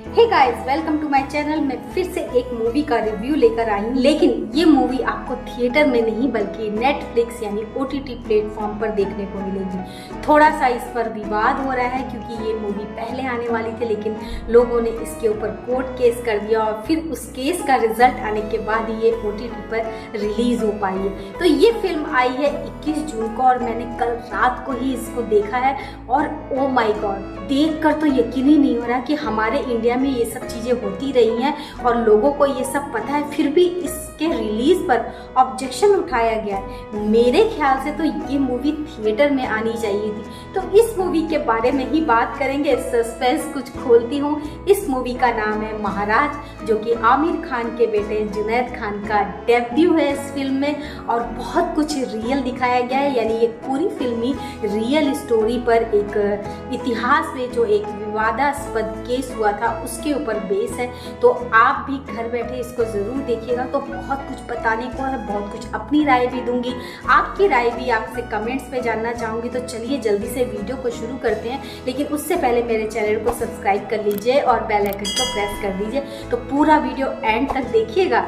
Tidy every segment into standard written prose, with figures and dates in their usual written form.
Hey guys, welcome to my channel. मैं फिर से एक मूवी का रिव्यू लेकर आई हूँ, लेकिन ये मूवी आपको थिएटर में नहीं बल्कि नेटफ्लिक्स यानी OTT प्लेटफॉर्म पर देखने को मिलेगी। थोड़ा सा इस पर विवाद हो रहा है क्योंकि ये मूवी पहले आने वाली थी, लेकिन लोगों ने इसके ऊपर कोर्ट केस कर दिया और फिर उस केस का रिजल्ट आने के बाद ये OTT पर रिलीज हो पाई है। तो ये फिल्म आई है 21 जून को और मैंने कल रात को ही इसको देखा है और ओ माय गॉड, देखकर तो यकीन ही नहीं हो रहा कि हमारे इंडिया में ये सब चीज़ें होती रही हैं और लोगों को ये सब पता है, फिर भी इसके रिलीज पर ऑब्जेक्शन उठाया गया है। मेरे ख्याल से तो ये मूवी थिएटर में आनी चाहिए थी। तो इस मूवी के बारे में ही बात करेंगे, सस्पेंस कुछ खोलती हूँ। इस मूवी का नाम है महाराज, जो कि आमिर खान के बेटे जुनैद खान का डेब्यू है इस फिल्म में और बहुत कुछ रियल दिखाया गया है। यानी एक पूरी फिल्मी रियल स्टोरी पर, एक इतिहास में जो एक विवादास्पद केस हुआ था उसके ऊपर बेस है। तो आप भी घर बैठे इसको ज़रूर देखिएगा। तो बहुत कुछ बताने को है, बहुत कुछ अपनी राय भी दूंगी, आपकी राय भी आपसे कमेंट्स में जानना चाहूँगी। तो चलिए जल्दी से वीडियो को शुरू करते हैं, लेकिन उससे पहले मेरे चैनल को सब्सक्राइब कर लीजिए और बेल आइकन को प्रेस कर दीजिए। तो पूरा वीडियो एंड तक देखिएगा।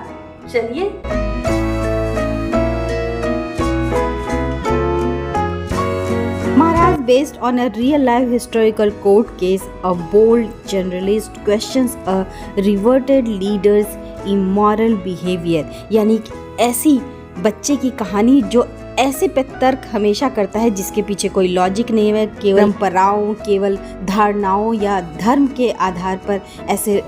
चलिए, Maharaj, based on a real-life historical court case, a bold journalist questions a reverted leader's immoral behavior। यानी कि ऐसी बच्चे की कहानी जो ऐसे पे तर्क हमेशा करता है जिसके पीछे कोई लॉजिक नहीं है, केवल परंपराओं, केवल धारणाओं या धर्म के आधार पर ऐसे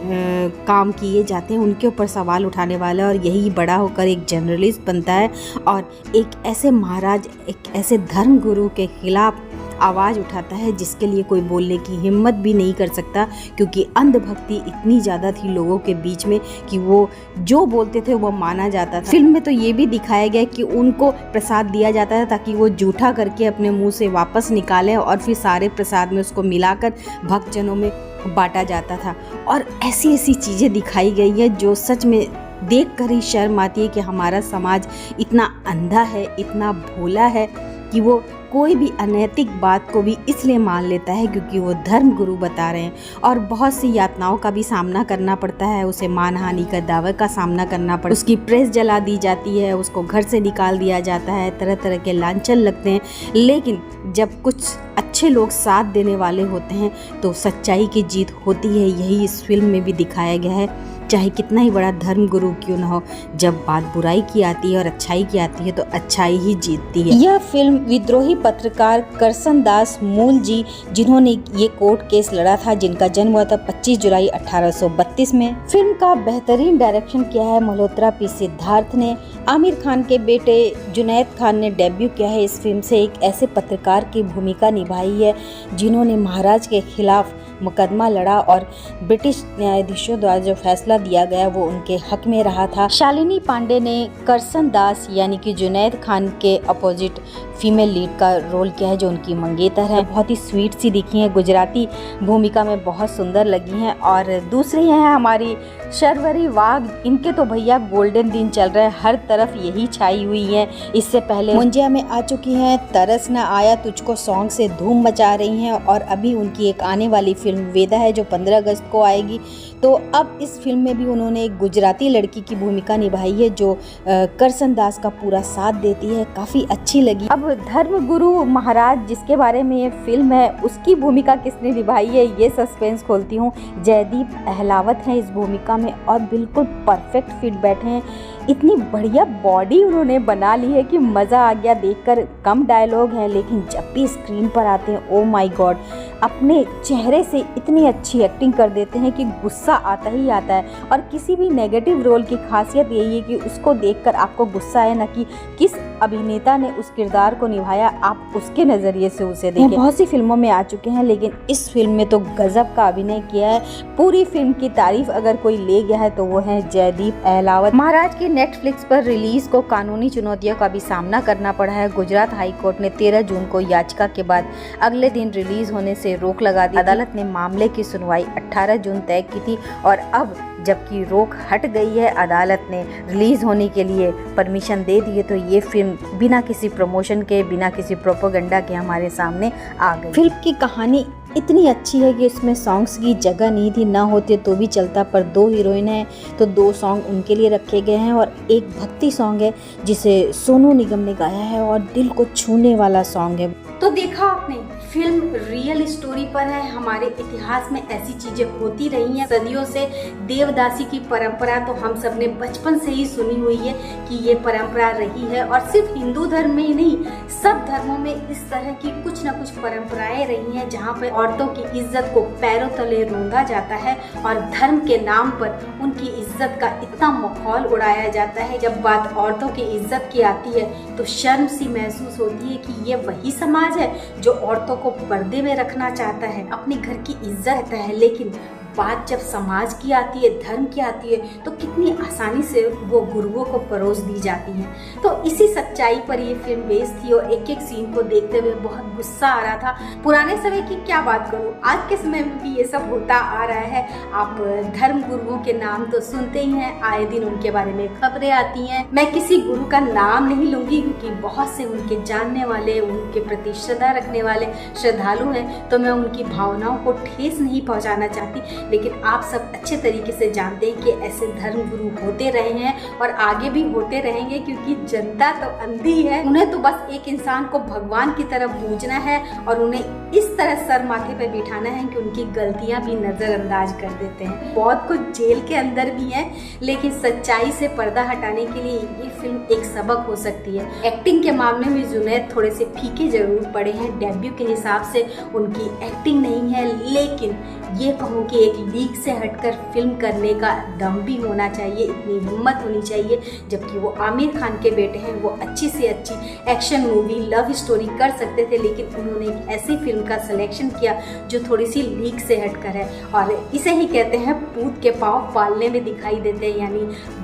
काम किए जाते हैं, उनके ऊपर सवाल उठाने वाला। और यही बड़ा होकर एक जर्नलिस्ट बनता है और एक ऐसे महाराज, एक ऐसे धर्म गुरु के खिलाफ आवाज़ उठाता है जिसके लिए कोई बोलने की हिम्मत भी नहीं कर सकता, क्योंकि अंधभक्ति इतनी ज़्यादा थी लोगों के बीच में कि वो जो बोलते थे वो माना जाता था। फिल्म में तो ये भी दिखाया गया कि उनको प्रसाद दिया जाता था ताकि वो जूठा करके अपने मुंह से वापस निकालें और फिर सारे प्रसाद में उसको मिलाकर भक्तजनों में बांटा जाता था। और ऐसी ऐसी चीज़ें दिखाई गई है जो सच में देख कर ही शर्म आती है कि हमारा समाज इतना अंधा है, इतना भोला है कि वो कोई भी अनैतिक बात को भी इसलिए मान लेता है क्योंकि वो धर्म गुरु बता रहे हैं। और बहुत सी यातनाओं का भी सामना करना पड़ता है, उसे मानहानि का दावे का सामना करना पड़ता है, उसकी प्रेस जला दी जाती है, उसको घर से निकाल दिया जाता है, तरह तरह के लांछन लगते हैं। लेकिन जब कुछ अच्छे लोग साथ देने वाले होते हैं तो सच्चाई की जीत होती है। यही इस फिल्म में भी दिखाया गया है। चाहे कितना ही बड़ा धर्म गुरु क्यों ना हो, जब बात बुराई की आती है और अच्छाई की आती है तो अच्छाई ही जीतती है। यह फिल्म विद्रोही पत्रकार करसन दास मूल जी, जिन्होंने ये कोर्ट केस लड़ा था, जिनका जन्म हुआ था 25 जुलाई 1832 में। फिल्म का बेहतरीन डायरेक्शन किया है मल्होत्रा पी सिद्धार्थ ने। आमिर खान के बेटे जुनैद खान ने डेब्यू किया है इस फिल्म से। एक ऐसे पत्रकार की भूमिका निभाई है जिन्होंने महाराज के खिलाफ मुकदमा लड़ा और ब्रिटिश न्यायाधीशों द्वारा जो फैसला दिया गया वो उनके हक में रहा था। शालिनी पांडे ने करसन दास यानी कि जुनैद खान के अपोजिट फीमेल लीड का रोल किया है, जो उनकी मंगेतर है। बहुत ही स्वीट सी दिखी है, गुजराती भूमिका में बहुत सुंदर लगी हैं। और दूसरी है हमारी शर्वरी वाघ। इनके तो भैया गोल्डन दिन चल रहे हैं, हर तरफ यही छाई हुई है। इससे पहले मुंजिया में आ चुकी हैं, तरस न आया तुझको सॉन्ग से धूम मचा रही हैं और अभी उनकी एक आने वाली फिल्म वेदा है जो 15 अगस्त को आएगी। तो अब इस फिल्म में भी उन्होंने एक गुजराती लड़की की भूमिका निभाई है जो करसन दास का पूरा साथ देती है, काफ़ी अच्छी लगी। अब धर्म गुरु महाराज जिसके बारे में ये फिल्म है, उसकी भूमिका किसने निभाई है ये सस्पेंस खोलती हूँ। जयदीप अहलावत हैं इस भूमिका में और बिल्कुल परफेक्ट फिट बैठे हैं। इतनी बढ़िया बॉडी उन्होंने बना ली है कि मज़ा आ गया देखकर। कम डायलॉग है लेकिन जब भी स्क्रीन पर आते हैं, ओ माय गॉड, अपने चेहरे से इतनी अच्छी एक्टिंग कर देते हैं कि गुस्सा आता ही आता है। और किसी भी नेगेटिव रोल की खासियत यही है कि उसको देखकर आपको गुस्सा आए, ना कि किस अभिनेता ने उस किरदार को निभाया, आप उसके नज़रिए से उसे देखें। बहुत सी फिल्मों में आ चुके हैं लेकिन इस फिल्म में तो गजब का अभिनय किया है। पूरी फिल्म की तारीफ अगर कोई ले गया है तो वो है जयदीप अहलावत। महाराज की नेटफ्लिक्स पर रिलीज को कानूनी चुनौतियों का भी सामना करना पड़ा है। गुजरात हाई कोर्ट ने 13 जून को याचिका के बाद अगले दिन रिलीज होने से रोक लगा दी। अदालत ने मामले की सुनवाई 18 जून तय की थी और अब जबकि रोक हट गई है, अदालत ने रिलीज होने के लिए परमिशन दे दी है। तो ये फिल्म बिना किसी प्रमोशन के, बिना किसी प्रोपेगेंडा के हमारे सामने आ गई। फिल्म की कहानी इतनी अच्छी है कि इसमें सॉन्ग्स की जगह नहीं थी, ना होते तो भी चलता, पर 2 हीरोइन हैं तो 2 सॉन्ग उनके लिए रखे गए हैं। और एक भक्ति सॉन्ग है जिसे सोनू निगम ने गाया है और दिल को छूने वाला सॉन्ग है। तो देखा आपने, फिल्म रियल स्टोरी पर है। हमारे इतिहास में ऐसी चीजें होती रही हैं सदियों से। देवदासी की परंपरा तो हम सब ने बचपन से ही सुनी हुई है कि ये परंपरा रही है, और सिर्फ हिंदू धर्म में ही नहीं, सब धर्मों में इस तरह की कुछ न कुछ परंपराएं रही हैं जहाँ पर औरतों की इज्जत को पैरों तले रौंदा जाता है और धर्म के नाम पर उनकी इज्जत का इतना माहौल उड़ाया जाता है। जब बात औरतों की इज्जत की आती है तो शर्म सी महसूस होती है कि ये वही समाज है जो औरतों को पर्दे में रखना चाहता है, अपने घर की इज्जत रहता है। लेकिन बात जब समाज की आती है, धर्म की आती है, तो कितनी आसानी से वो गुरुओं को परोस दी जाती हैं। तो इसी सच्चाई पर ये फिल्म बेस्ड थी और एक एक सीन को देखते हुए बहुत गुस्सा आ रहा था। पुराने समय की क्या बात करूं, आज के समय में भी ये सब होता आ रहा है। आप धर्म गुरुओं के नाम तो सुनते ही हैं, आए दिन उनके बारे में खबरें आती हैं। मैं किसी गुरु का नाम नहीं लूंगी क्योंकि बहुत से उनके जानने वाले, उनके प्रति श्रद्धा रखने वाले श्रद्धालु हैं, तो मैं उनकी भावनाओं को ठेस नहीं पहुंचाना चाहती। लेकिन आप सब अच्छे तरीके से जानते हैं कि ऐसे धर्म गुरु होते रहे हैं और आगे भी होते रहेंगे, क्योंकि जनता तो अंधी है। उन्हें तो बस एक इंसान को भगवान की तरफ पूजना है और उन्हें इस तरह सर माथे पर बिठाना है कि उनकी गलतियां भी नजरअंदाज कर देते हैं। बहुत कुछ जेल के अंदर भी है, लेकिन सच्चाई से पर्दा हटाने के लिए ये फिल्म एक सबक हो सकती है। एक्टिंग के मामले में जुनैद थोड़े से फीके जरूर पड़े हैं, डेब्यू के हिसाब से उनकी एक्टिंग नहीं है, लेकिन ये कहूँ कि एक लीग से हटकर फिल्म करने का दम भी होना चाहिए, इतनी हिम्मत होनी चाहिए। जबकि वो आमिर खान के बेटे हैं, वो अच्छी से अच्छी एक्शन मूवी, लव स्टोरी कर सकते थे, लेकिन उन्होंने एक ऐसी फिल्म का सिलेक्शन किया जो थोड़ी सी लीग से हटकर है। और इसे ही कहते हैं पूत के पाँव पालने में दिखाई देते हैं। यानी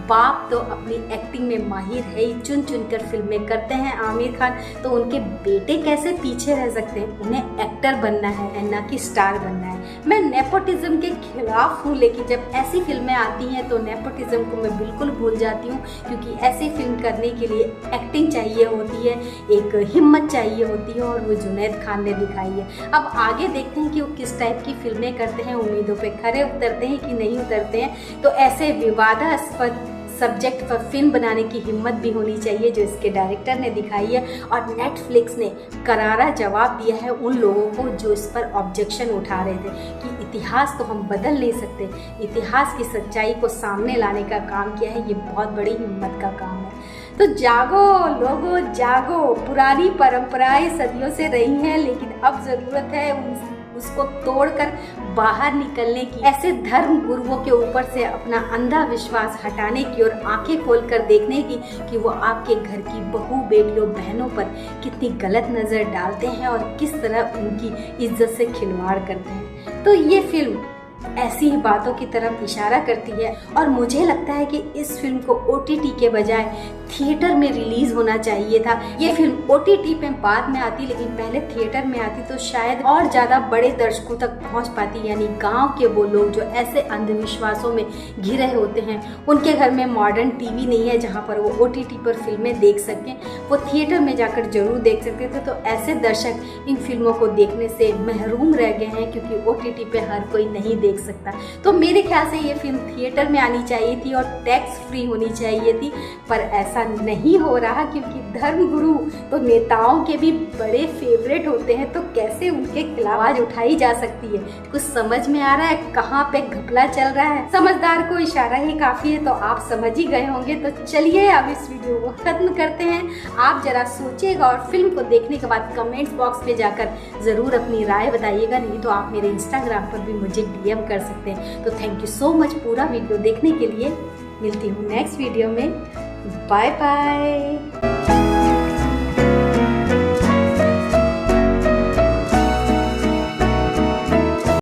बाप तो अपनी एक्टिंग में माहिर है ही, चुन चुन कर फिल्में करते हैं आमिर खान, तो उनके बेटे कैसे पीछे रह सकते हैं। उन्हें एक्टर बनना है, ना कि स्टार बनना है। मैं नेपोटिज्म के खिलाफ हूँ, लेकिन जब ऐसी फिल्में आती हैं तो नेपोटिज्म को मैं बिल्कुल भूल जाती हूँ, क्योंकि ऐसी फिल्म करने के लिए एक्टिंग चाहिए होती है, एक हिम्मत चाहिए होती है, और वो जुनैद खान ने दिखाई है। अब आगे देखते हैं कि वो किस टाइप की फिल्में करते हैं, उम्मीदों पे खरे उतरते हैं कि नहीं उतरते हैं। तो ऐसे विवादास्पद सब्जेक्ट पर फिल्म बनाने की हिम्मत भी होनी चाहिए जो इसके डायरेक्टर ने दिखाई है। और नेटफ्लिक्स ने करारा जवाब दिया है उन लोगों को जो इस पर ऑब्जेक्शन उठा रहे थे कि इतिहास तो हम बदल नहीं सकते, इतिहास की सच्चाई को सामने लाने का काम किया है। ये बहुत बड़ी हिम्मत का काम है। तो जागो लोगो जागो, पुरानी परंपराएं सदियों से रही हैं, लेकिन अब ज़रूरत है उसको तोड़कर बाहर निकलने की, ऐसे धर्म गुरुओं के ऊपर से अपना अंधा विश्वास हटाने की और आंखें खोलकर देखने की कि वो आपके घर की बहू, बेटियों, बहनों पर कितनी गलत नज़र डालते हैं और किस तरह उनकी इज्जत से खिलवाड़ करते हैं। तो ये फिल्म ऐसी ही बातों की तरफ इशारा करती है और मुझे लगता है कि इस फिल्म को OTT के बजाय थिएटर में रिलीज होना चाहिए था। ये फिल्म OTT पे बाद में आती, लेकिन पहले थिएटर में आती तो शायद और ज़्यादा बड़े दर्शकों तक पहुंच पाती। यानी गांव के वो लोग जो ऐसे अंधविश्वासों में घिरे होते हैं, उनके घर में मॉडर्न TV नहीं है जहां पर वो OTT पर फिल्में देख सकें, वो थिएटर में जाकर जरूर देख सकते थे। तो ऐसे दर्शक इन फिल्मों को देखने से महरूम रह गए हैं, क्योंकि OTT पे हर कोई नहीं देख सकता। तो मेरे ख्याल से ये फिल्म थिएटर में आनी चाहिए थी और टैक्स फ्री होनी चाहिए थी, पर ऐसा नहीं हो रहा, क्योंकि धर्मगुरु तो नेताओं के भी बड़े फेवरेट होते हैं, तो कैसे उनके खिलाफ आवाज उठाई जा सकती है। कुछ समझ में आ रहा है कहाँ पे घपला चल रहा है। समझदार को इशारा ही काफी है, तो आप समझ ही गए होंगे। तो चलिए अब इस वीडियो को खत्म करते हैं। आप जरा सोचिएगा और फिल्म को देखने के बाद कमेंट्स बॉक्स पे जाकर जरूर अपनी राय बताइएगा, नहीं तो आप मेरे इंस्टाग्राम पर भी मुझे DM कर सकते हैं। तो थैंक यू सो मच पूरा वीडियो देखने के लिए। मिलती हूँ नेक्स्ट वीडियो में। Bye bye.